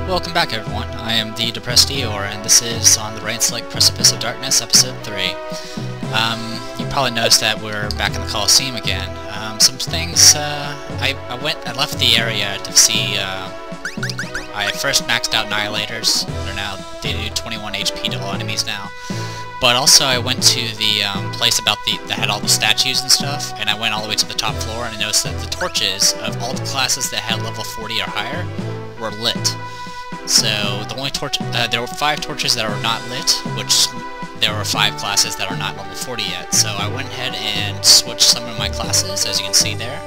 Welcome back, everyone. I am the Depressed Eeyore, and this is on the Rain-Slick Precipice of Darkness, Episode 3. You probably noticed that we're back in the Coliseum again. Some things, I left the area to see, I first maxed out Annihilators. They do 21 HP to all enemies now. But also I went to the place that had all the statues and stuff, and I went all the way to the top floor, and I noticed that the torches of all the classes that had level 40 or higher were lit. So the only torch, there were 5 torches that are not lit, which there were 5 classes that are not level 40 yet. So I went ahead and switched some of my classes, as you can see there.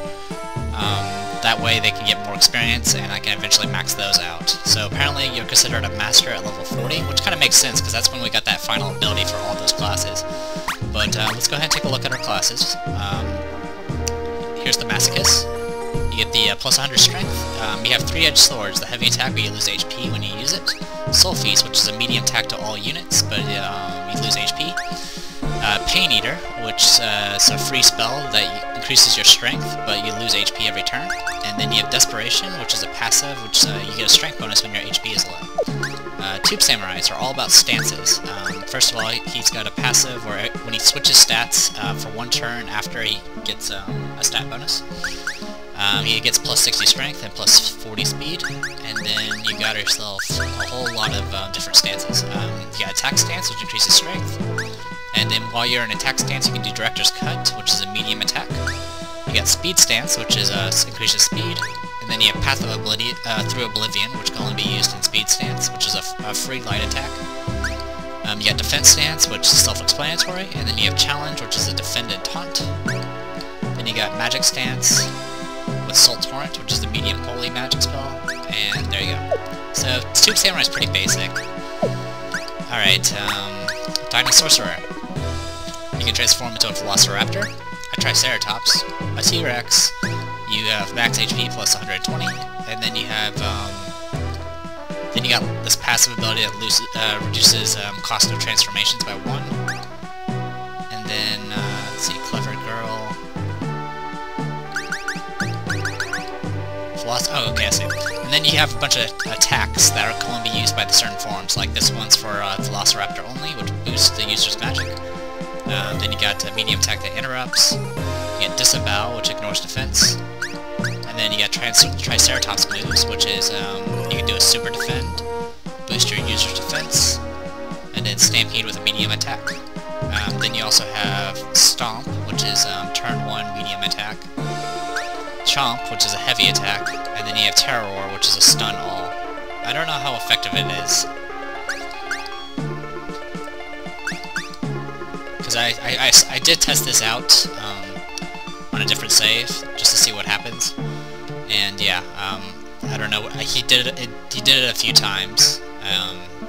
That way they can get more experience, and I can eventually max those out. So apparently you're considered a master at level 40, which kind of makes sense, because that's when we got that final ability for all those classes. But let's go ahead and take a look at our classes. Here's the Masochist. You get the plus 100 strength. You have 3-edged swords, the heavy attack where you lose HP when you use it. Soul Feast, which is a medium attack to all units, but you lose HP. Pain Eater, which is a free spell that increases your strength, but you lose HP every turn. And then you have Desperation, which is a passive, which you get a strength bonus when your HP is low. Tube Samurais are all about stances. First of all, he's got a passive where when he switches stats for 1 turn after he gets a stat bonus. He gets plus 60 strength and plus 40 speed, and then you got yourself a whole lot of different stances. You got Attack Stance, which increases strength, and then while you're in Attack Stance you can do Director's Cut, which is a medium attack. You got Speed Stance, which is increases speed, and then you have Path of through Oblivion, which can only be used in Speed Stance, which is a free light attack. You got Defense Stance, which is self-explanatory, and then you have Challenge, which is a defended taunt. Then you got Magic Stance with Salt Torrent, which is the medium holy magic spell, and there you go. So, Tube Samurai is pretty basic. Alright, Dinosaurs. You can transform into a Velociraptor, a Triceratops, a T-Rex, you have max HP plus 120, and then you have, then you got this passive ability that reduces cost of transformations by 1. And then, let's see, Clever Girl. Oh, okay, I see. And then you have a bunch of attacks that are going to be used by the certain forms, like this one's for Velociraptor only, which boosts the user's magic. Then you got medium attack that interrupts. You get Disavow, which ignores defense. And then you got Triceratops moves, which is you can do a super defend, boost your user's defense, and then Stampede with a medium attack. Then you also have Stomp, which is turn 1 medium attack. Chomp, which is a heavy attack, and then you have Terror, which is a stun all. I don't know how effective it is, because I did test this out on a different save just to see what happens, and yeah, I don't know. He did it a few times,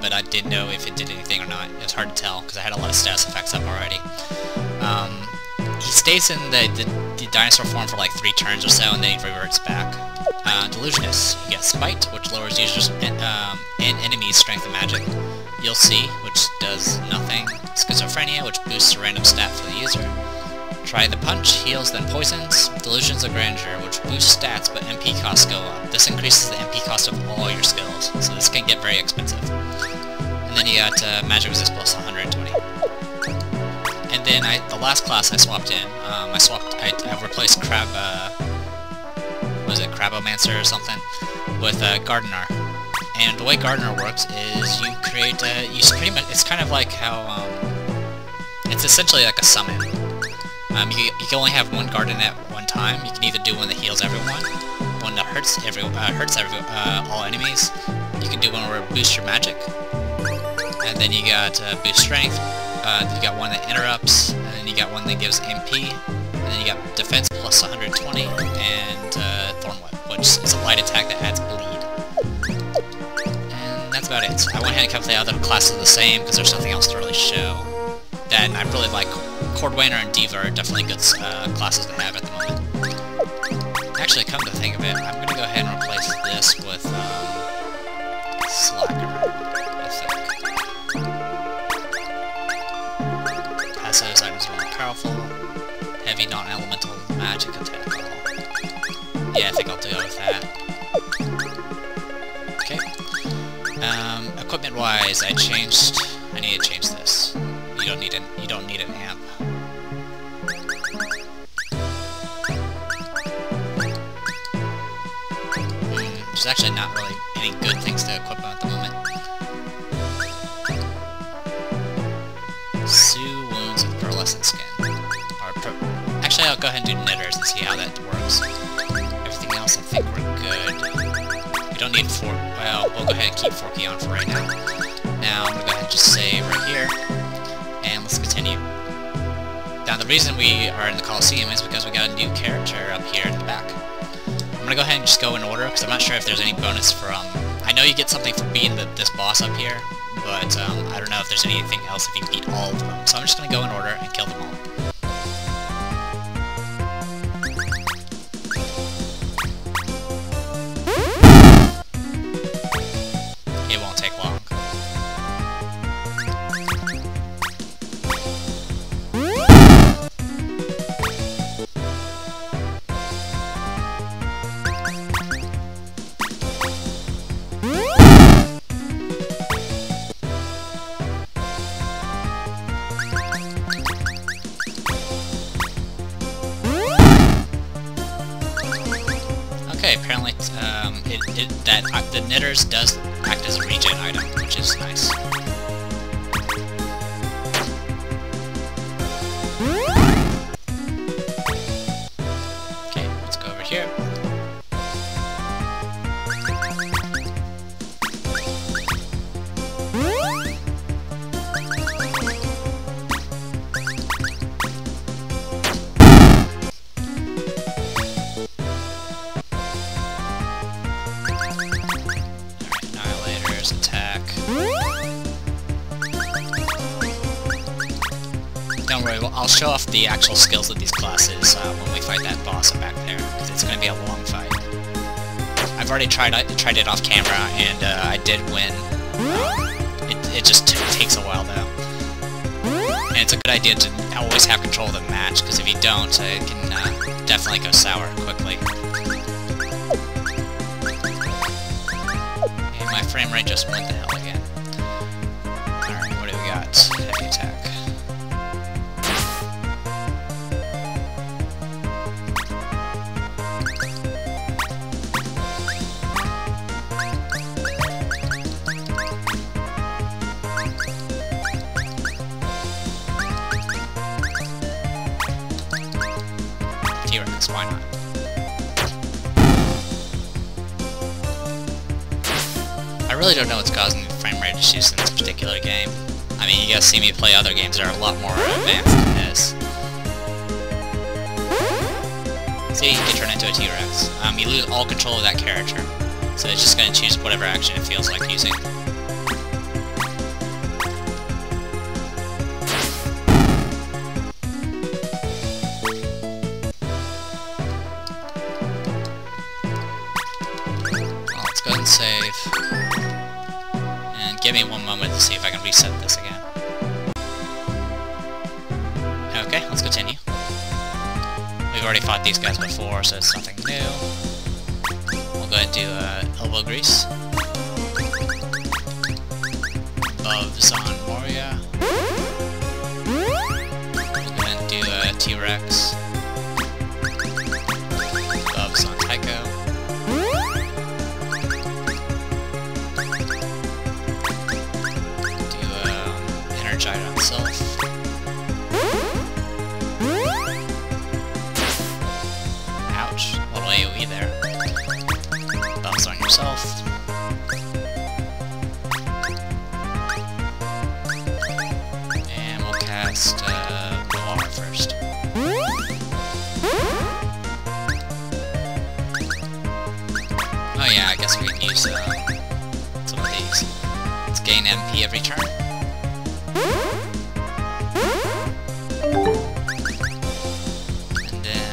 but I didn't know if it did anything or not. It was hard to tell because I had a lot of status effects up already. He stays in the dinosaur form for like 3 turns or so, and then he reverts back. Delusionist. You get Spite, which lowers users' and enemies' strength and magic. You'll See, which does nothing. Schizophrenia, which boosts a random stat for the user. Try the Punch, heals then poisons. Delusions of Grandeur, which boosts stats but MP costs go up. This increases the MP cost of all your skills, so this can get very expensive. And then you got Magic Resist plus 120. And then the last class I swapped in, I replaced Crabomancer or something with Gardener. And the way Gardener works is you create it's kind of like how, it's essentially like a summon. You can only have 1 Garden at one time. You can either do one that heals everyone, one that hurts all enemies. You can do one where it boosts your magic, and then you got boost strength. You got one that interrupts, and then you got one that gives MP, and then you got defense plus 120, and Thorn Whip, which is a light attack that adds bleed. And that's about it. I went ahead and kept the other classes the same, because there's nothing else to really show. Then I really like Cordwainer and Diva are definitely good classes to have at the moment. Actually, come to think of it, I'm going to go ahead and replace this with Slacker, I think. Passive items are more powerful. Heavy non-elemental magic attack. Yeah, I think I'll go with that. Okay. Equipment-wise, I need to change this. You don't need an amp. There's actually not really any good things to equip at the moment. Sue wounds with pearlescent skin. Actually, I'll go ahead and do knitters and see how that works. Everything else, I think we're good. We don't need well, we'll go ahead and keep Forky on for right now. Now, I'm gonna go ahead and just save right here, and let's continue. Now, the reason we are in the Coliseum is because we got a new character up here in the back. I'm gonna go ahead and just go in order, because I'm not sure if there's any bonus from... I know you get something for beating this boss up here, but I don't know if there's anything else if you beat all of them. So I'm just gonna go in order and kill them all. It won't take long. Okay, apparently the knitters does act as a regen item, which is nice. Okay, let's go over here. Attack. Don't worry, I'll show off the actual skills of these classes when we fight that boss back there, because it's going to be a long fight. I've already tried it off camera, and I did win. It just takes a while, though. And it's a good idea to always have control of the match, because if you don't, it can definitely go sour quickly. My frame rate just went to hell again. Alright, what do we got? Heavy attack. T-Rex, why not? I really don't know what's causing the frame rate issues in this particular game. I mean, you guys see me play other games that are a lot more advanced than this. See, you can turn into a T-Rex. You lose all control of that character, so it's just going to choose whatever action it feels like using. Well, let's go ahead and save. Give me one moment to see if I can reset this again. Okay, let's continue. We've already fought these guys before, so it's nothing new. We'll go ahead and do elbow grease. Buffs on Moria. We'll go ahead and do T-Rex. Buffs on Tycho. Energize on self. Ouch. A little AoE there. Bounce on yourself. And we'll cast Noir first. Oh yeah, I guess we can use some of these. Let's gain MP every turn. And then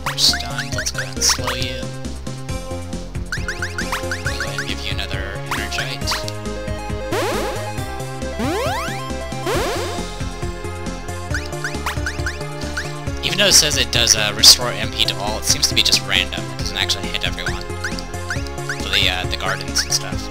you're stunned. Let's go ahead and slow you. Go ahead and give you another Energite. Even though it says it does restore MP to all, it seems to be just random. It doesn't actually hit everyone. So the gardens and stuff.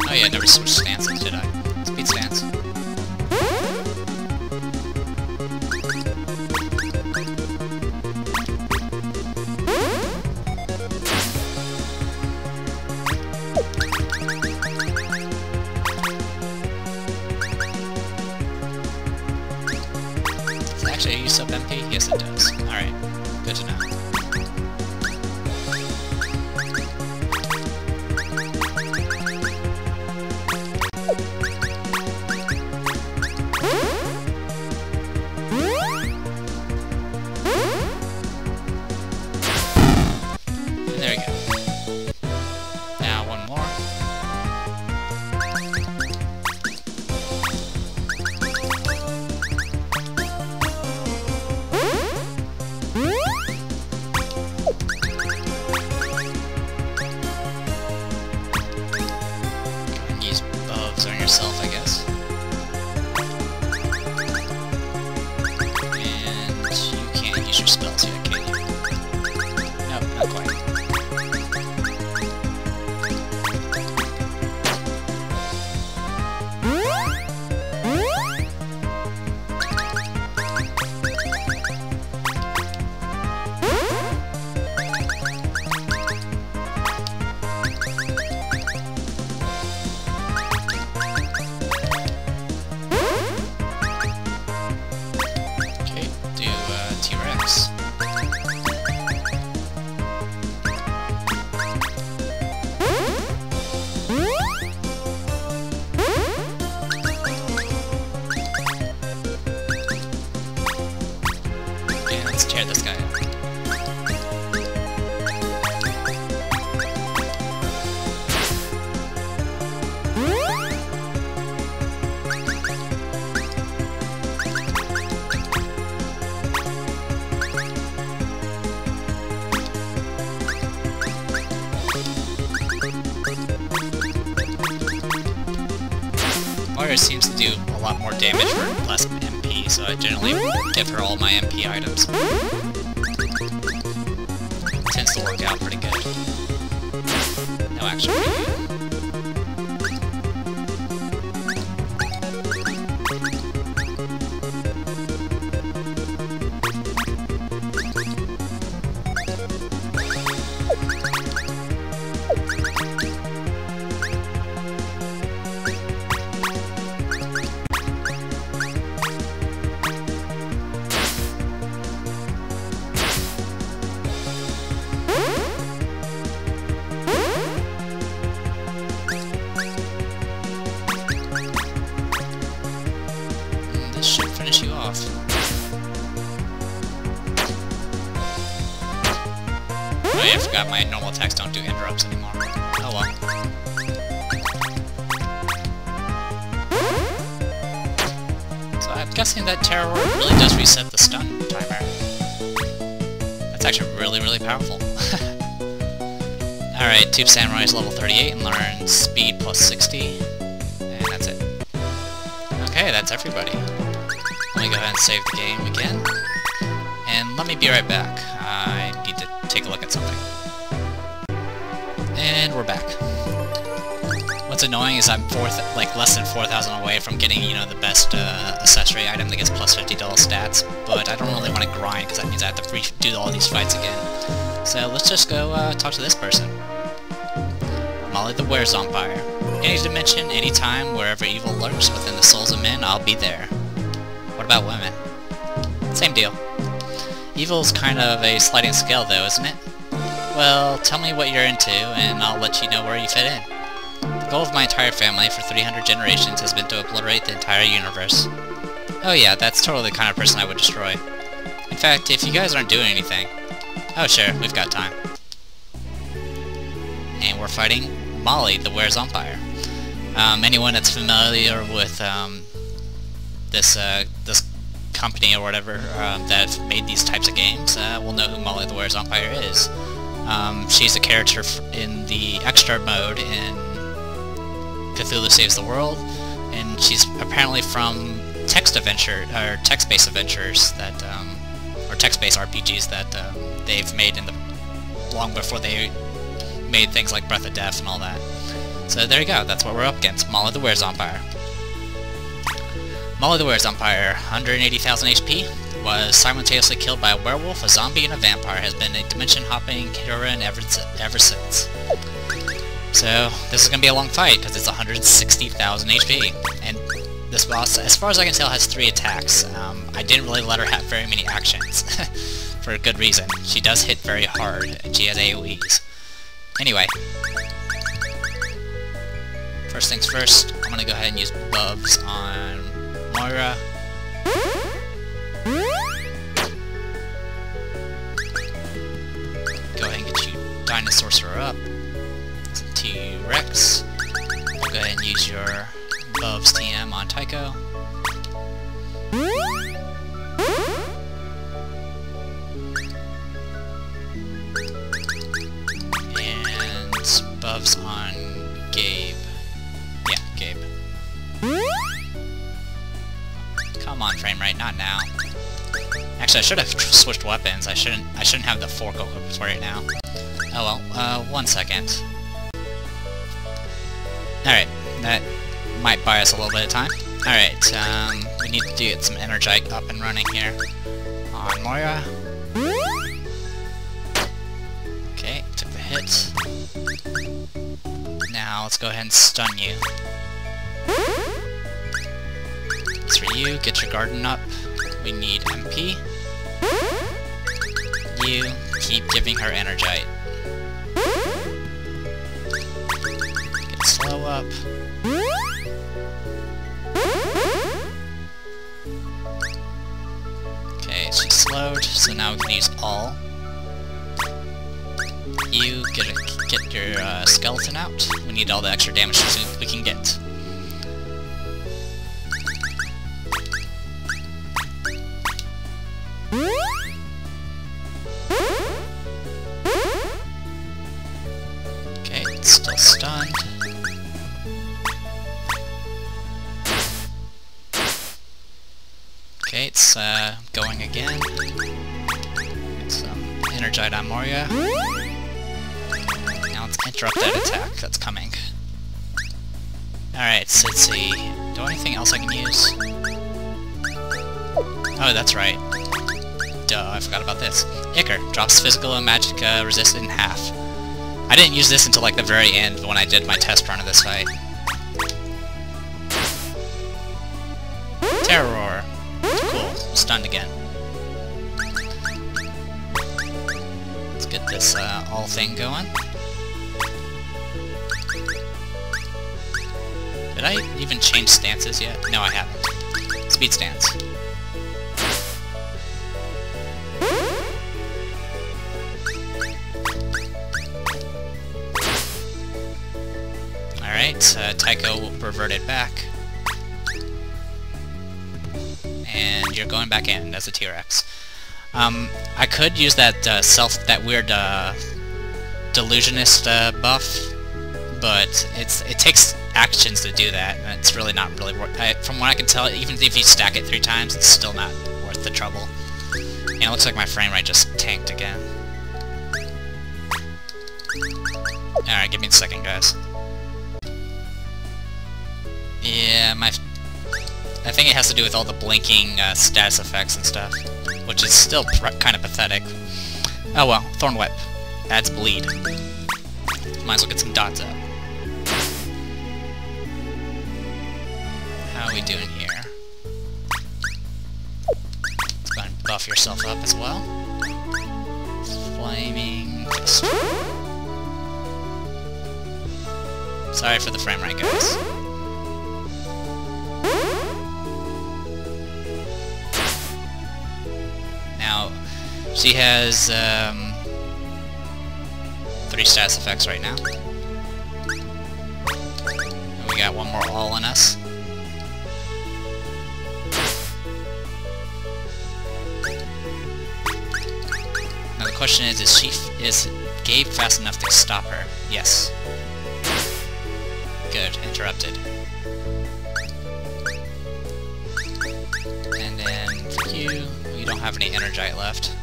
Oh yeah, I never switched stances, did I? Speed stance. Does it actually use up MP? Yes, it does. Alright, good to know. There we go. Now one more. And use buffs on yourself, I guess. And you can't use your spells yet, can you? No, not quite. Okay, do T-Rex. Okay, let's tear this guy up. Warrior seems to do a lot more damage for less MP, so I generally give her all my MP items. Tends to work out pretty good. No, actually, pretty good. This should finish you off. Oh yeah, I forgot my normal attacks don't do interrupts anymore. Oh well. So I'm guessing that Terror Word really does reset the stun timer. That's actually really, really powerful. Alright, Tube Samurai is level 38 and learns speed plus 60. And that's it. Okay, that's everybody. Let me go ahead and save the game again. And let me be right back. I need to take a look at something. And we're back. What's annoying is I'm less than 4,000 away from getting, you know, the best accessory item that gets plus $50 stats, but I don't really want to grind because that means I have to redo all these fights again. So let's just go talk to this person. Molly the were-zompire. Any dimension, any time, wherever evil lurks within the souls of men, I'll be there. What about women? Same deal. Evil's kind of a sliding scale though, isn't it? Well, tell me what you're into, and I'll let you know where you fit in. The goal of my entire family for 300 generations has been to obliterate the entire universe. Oh yeah, that's totally the kind of person I would destroy. In fact, if you guys aren't doing anything... Oh sure, we've got time. And we're fighting Molly, the were-zompire. Anyone that's familiar with this company or whatever that have made these types of games will know who Molly the were-zompire is. She's a character in the extra mode in Cthulhu Saves the World, and she's apparently from text-based adventures that, or text-based RPGs that they've made long before they made things like Breath of Death and all that. So there you go, that's what we're up against, Molly the were-zompire. Molly the were-zompire, 180,000 HP, was simultaneously killed by a werewolf, a zombie, and a vampire, has been a dimension-hopping heroine ever since. So, this is going to be a long fight, because it's 160,000 HP, and this boss, as far as I can tell, has 3 attacks. I didn't really let her have very many actions, for a good reason. She does hit very hard, and she has AoEs. Anyway, first things first, I'm going to go ahead and use buffs on Moira. Go ahead and get you dinosaurs up. T-Rex. Go ahead and use your buffs TM on Tycho. And buffs on Gabe. Yeah, Gabe. Come on, frame rate, not now. Actually, I should have switched weapons. I shouldn't have the fork equipped right now. Oh well, 1 second. Alright, that might buy us a little bit of time. Alright, we need to get some Energite up and running here. On Moira. Okay, took the hit. Now, let's go ahead and stun you. As for you, get your garden up. We need MP. You, keep giving her Energite. Get slow up. Okay, she's slowed, so now we can use all. You, get your skeleton out. We need all the extra damage we can get. Okay, it's still stunned. Okay, it's going again. Get some Energite on Moria. Now let's interrupt that attack that's coming. Alright, so let's see. Do I have anything else I can use? Oh, that's right. Duh, I forgot about this. Ichor drops physical and magic resist in half. I didn't use this until like the very end when I did my test run of this fight. Terror. Cool. Stunned again. Let's get this all thing going. Did I even change stances yet? No, I haven't. Speed stance. Alright, Tycho reverted back. And you're going back in as a T-Rex. I could use that that weird delusionist buff, but it takes actions to do that, and it's really not really worth. From what I can tell, even if you stack it 3 times, it's still not worth the trouble. And it looks like my frame rate just tanked again. Alright, give me a second, guys. Yeah, I think it has to do with all the blinking status effects and stuff, which is still kind of pathetic. Oh well, Thorn Whip. Adds bleed. Might as well get some dots up. How are we doing here? Let's go ahead and buff yourself up as well. Flaming Fist. Sorry for the frame rate, guys. Now, she has 3 status effects right now. And we got one more all in us. question is Gabe fast enough to stop her? Yes. Good, interrupted. And then for you, you don't have any Energite left.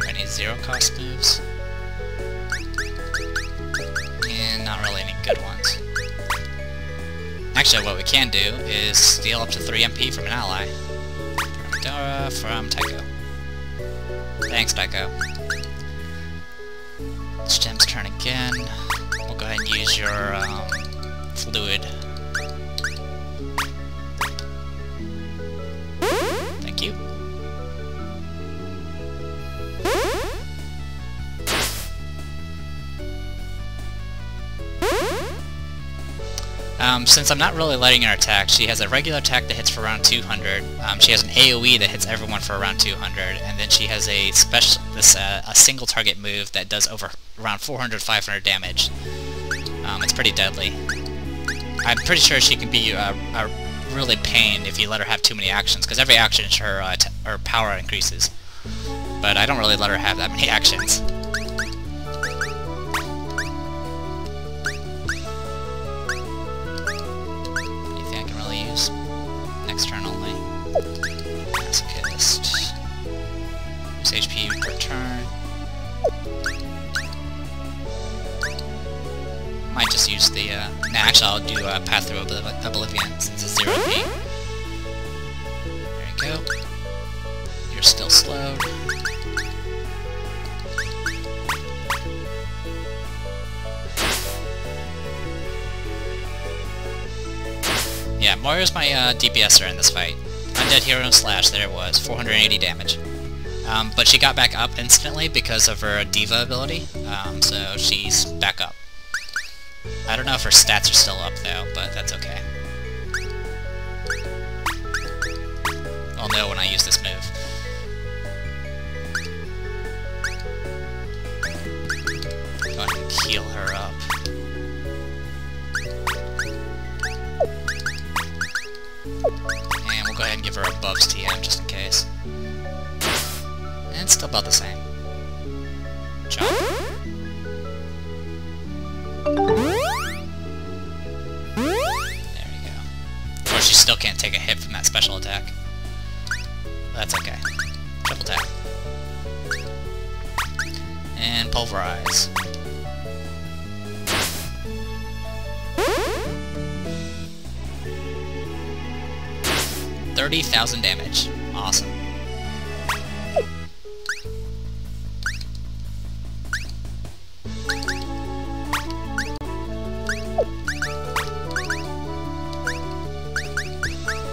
Any zero-cost moves? And not really any good ones. Actually, what we can do is steal up to 3 MP from an ally. From Dora, from Tycho. Thanks, Tycho. It's Gem's turn again. We'll go ahead and use your fluid. Thank you. Since I'm not really letting her attack, she has a regular attack that hits for around 200. She has an AoE that hits everyone for around 200, and then she has a a single target move that does around 400-500 damage. It's pretty deadly. I'm pretty sure she can be a really pain if you let her have too many actions, because every action her power increases. But I don't really let her have that many actions. Next turn only. Masochist. Use HP per turn. Might just use the, nah, actually I'll do Path Through Oblivion since it's 0 HP. There you go. You're still slowed. Yeah, Mario's my DPSer in this fight. Undead Hero and Slash, there it was, 480 damage. But she got back up instantly because of her Diva ability, so she's back up. I don't know if her stats are still up though, but that's okay. I'll know when I use this move. Go ahead and heal her up. And we'll go ahead and give her a Bubs TM just in case. And it's still about the same. Jump. There we go. Of course, she still can't take a hit from that special attack. But that's okay. Triple tap. And Pulverize. 30,000 damage. Awesome.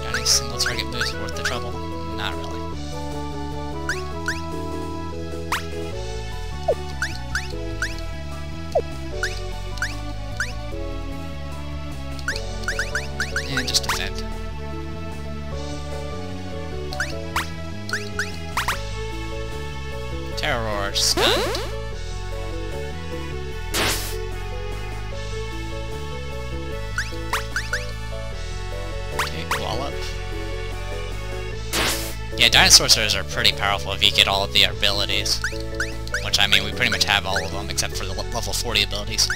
Got any single target moves worth the trouble? Not really. And just defend. Terror stunned. Okay, Wallop. Yeah, dinosaurs are pretty powerful if you get all of the abilities. Which, I mean, we pretty much have all of them except for the level 40 abilities.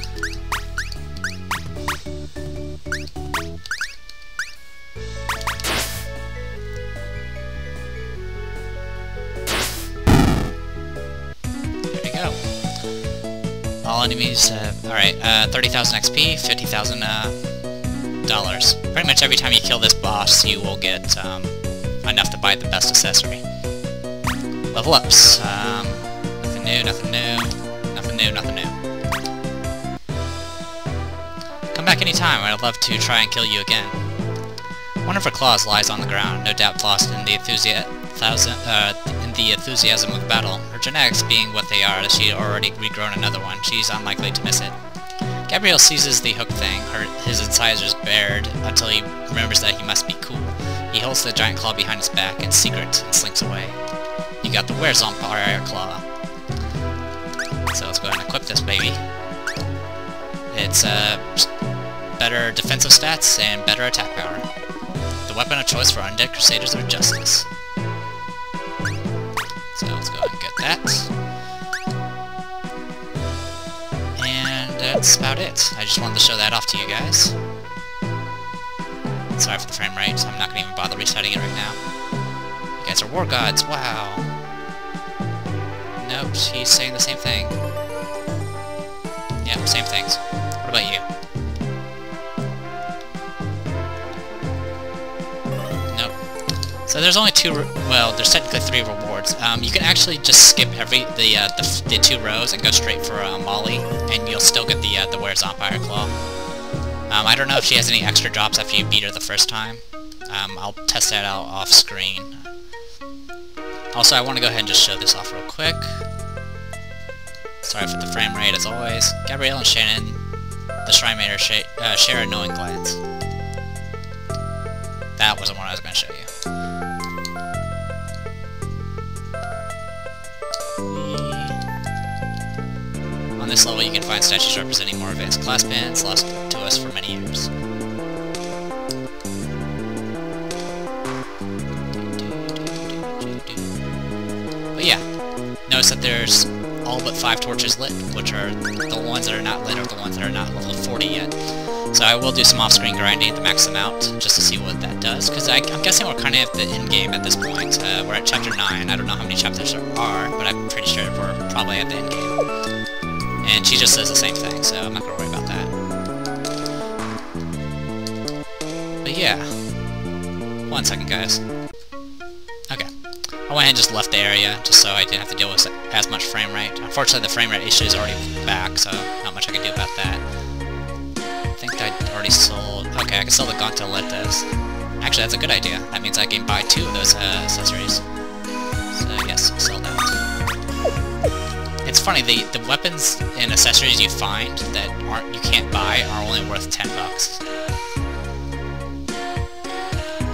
All enemies, alright, 30,000 XP, 50,000 dollars. Pretty much every time you kill this boss, you will get enough to buy the best accessory. Level ups. Nothing new, nothing new, nothing new, nothing new. Come back anytime, I'd love to try and kill you again. One of her claws lies on the ground, no doubt lost in the enthusiasm of battle. Her genetics being what they are, she had already regrown another one. She's unlikely to miss it. Gabriel seizes the hook thing, his incisors bared, until he remembers that he must be cool. He holds the giant claw behind his back in secret and slinks away. You got the were-zompire claw. So let's go ahead and equip this baby. It's better defensive stats and better attack power. weapon of choice for undead crusaders of justice. So let's go ahead and get that. And that's about it. I just wanted to show that off to you guys. Sorry for the frame rate, I'm not going to even bother resetting it right now. You guys are war gods, wow! Nope, he's saying the same thing. Yeah, same things. What about you? Nope. So there's only two, well, there's technically 3 rewards. You can actually just skip the 2 rows and go straight for Molly, and you'll still get the were-zompire claw. I don't know if she has any extra drops after you beat her the first time. I'll test that out off screen. Also, I want to go ahead and just show this off real quick. Sorry for the frame rate, as always. Gabrielle and Shannon, the Shrine Mater, share a knowing glance. That wasn't what I was going to show you. On this level, you can find statues representing more advanced class bands lost to us for many years. But yeah, notice that there's all but 5 torches lit, which are the ones that are not lit, or the ones that are not level 40 yet. So I will do some off-screen grinding to max them out, just to see what that does, because I'm guessing we're kind of at the end game at this point. We're at chapter 9, I don't know how many chapters there are, but I'm pretty sure we're probably at the end game. And she just says the same thing, so I'm not going to worry about that. But yeah. 1 second, guys. Okay. I went ahead and just left the area, just so I didn't have to deal with as much frame rate. Unfortunately, the frame rate issue is already back, so not much I can do about that. I think I already sold... Okay, I can sell the Gauntlet like this. Actually, that's a good idea. That means I can buy 2 of those accessories. So yes, I'll sell that. It's funny, the weapons and accessories you find that you can't buy are only worth $10.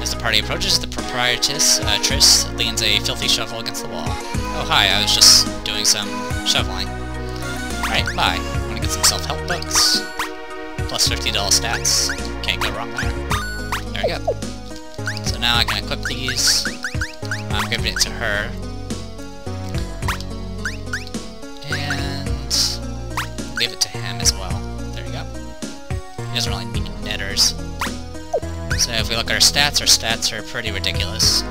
As the party approaches, the proprietress, Triss, leans a filthy shovel against the wall. Oh hi, I was just doing some shoveling. Alright, bye. I'm gonna get some self-help books. Plus $50 stats. Can't go wrong there. There we go. So now I can equip these. I'm giving it to her. And give it to him as well. There you go. He doesn't really need netters. So if we look at our stats are pretty ridiculous.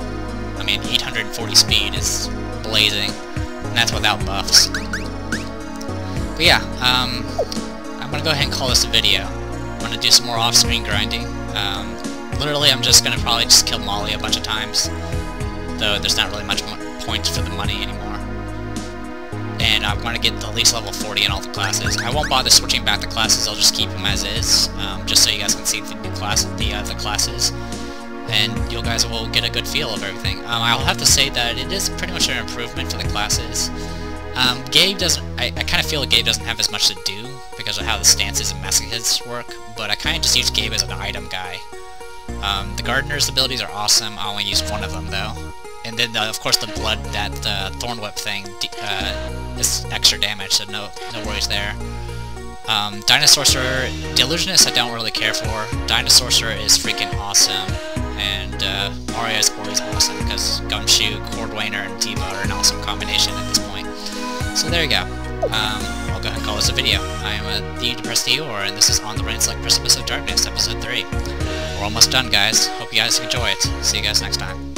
I mean, 840 speed is blazing, and that's without buffs. But yeah, I'm gonna go ahead and call this a video. I'm gonna do some more off-screen grinding. Literally, I'm just gonna probably just kill Molly a bunch of times, though there's not really much point for the money anymore. And I'm gonna get at least level 40 in all the classes. I won't bother switching back the classes, I'll just keep them as is, just so you guys can see the new the classes, and you guys will get a good feel of everything. I'll have to say that it is pretty much an improvement for the classes. Gabe doesn't, I kind of feel like Gabe doesn't have as much to do because of how the stances and masochists work, but I kind of just use Gabe as an item guy. The Gardener's abilities are awesome, I only use 1 of them though. And then, of course, the blood, that Thorn Whip thing is extra damage, so no worries there. Dinosaurs, Delusionist I don't really care for. Dinosaurs is freaking awesome. And Mario is always awesome, because Gumshoe, Cordwainer, and Diva are an awesome combination at this point. So there you go. I'll go ahead and call this a video. I am the Depressed Eeyore, and this is On the Rain-Select Precipice of Darkness, Episode 3. We're almost done, guys. Hope you guys enjoy it. See you guys next time.